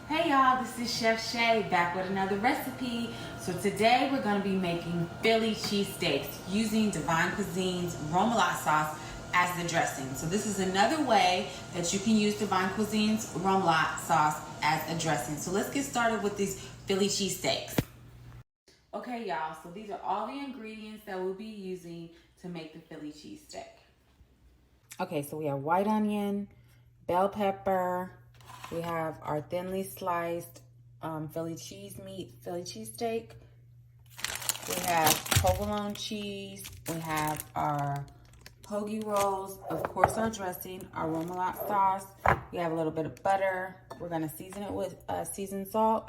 Hey y'all, this is Chef Shay back with another recipe. So today we're going to be making Philly cheesesteaks using DivineKuizine's remoulade sauce as the dressing. So this is another way that you can use DivineKuizine's remoulade sauce as a dressing. So let's get started with these Philly cheesesteaks. Okay y'all, so these are all the ingredients that we'll be using to make the Philly cheesesteak. Okay, so we have white onion, bell pepper, we have our thinly sliced Philly cheesesteak. We have provolone cheese. We have our hoagie rolls. Of course, our dressing, our remoulade sauce. We have a little bit of butter. We're gonna season it with seasoned salt.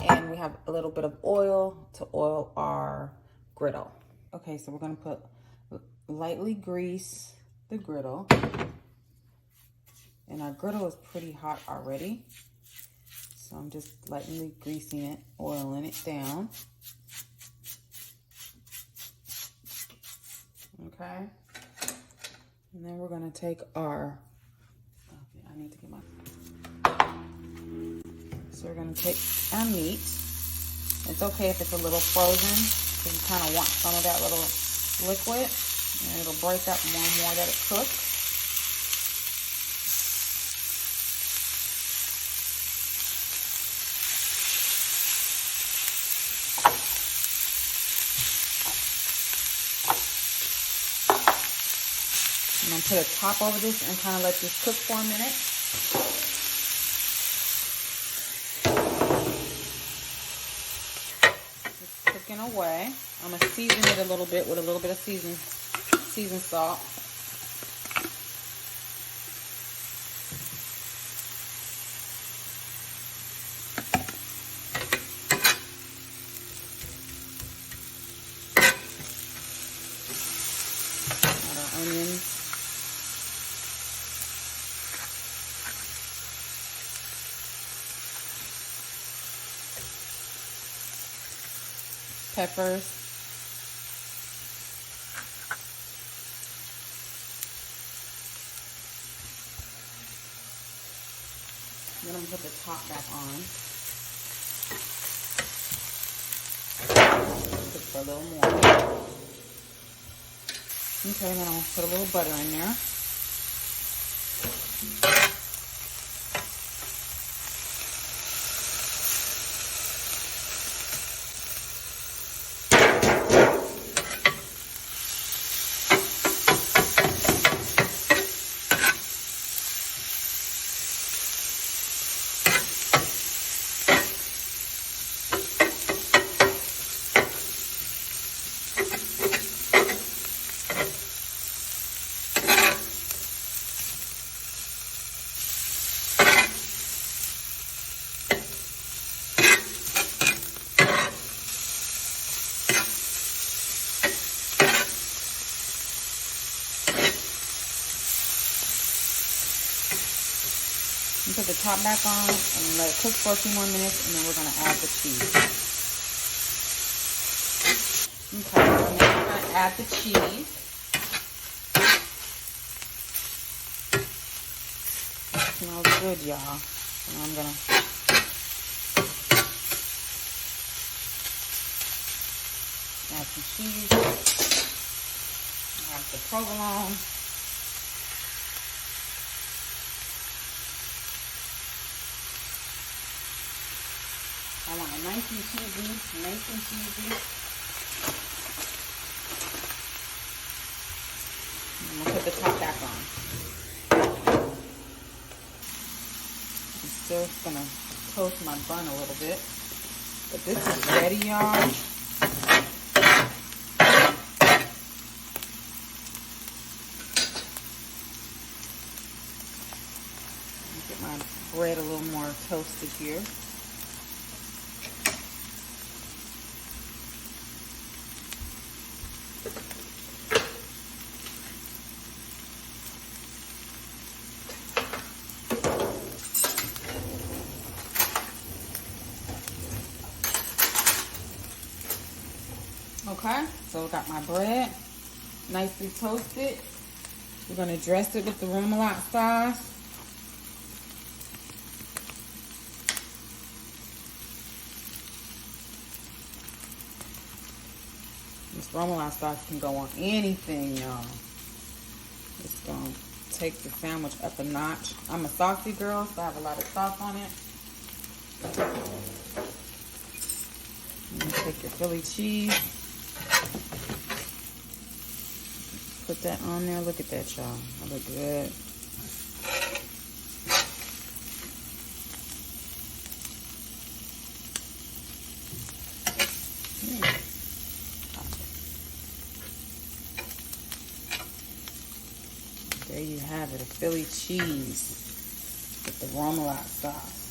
And we have a little bit of oil to oil our griddle. Okay, so we're gonna lightly grease the griddle. And our griddle is pretty hot already. So I'm just lightly greasing it, oiling it down. Okay. And then we're gonna take our, I need to get my, so we're gonna take our meat. It's okay if it's a little frozen, because you kind of want some of that little liquid, and it'll break up more and more that it cooks. I'm gonna put a top over this and kind of let this cook for a minute. Just cooking away. I'm gonna season it a little bit with a little bit of seasoned salt. Add our onions. Peppers. Then I'm gonna put the top back on. Cook for a little more. Okay, then I'll put a little butter in there. Put the top back on and let it cook for a few more minutes, and then we're going to add the cheese. Okay, so now we're going to add the cheese. It smells good, y'all. So I'm going to add some cheese. Add the provolone. I want it nice and cheesy, I'm going to put the top back on. I'm still going to toast my bun a little bit. But this is ready, y'all. Get my bread a little more toasted here. Okay, so I got my bread nicely toasted. We're going to dress it with the remoulade sauce. This remoulade sauce can go on anything, y'all. It's gonna take the sandwich up a notch. I'm a saucy girl, so I have a lot of sauce on it. And take your Philly cheese. Put that on there. Look at that, y'all. That look good. There you have it, a Philly cheese with the remoulade sauce.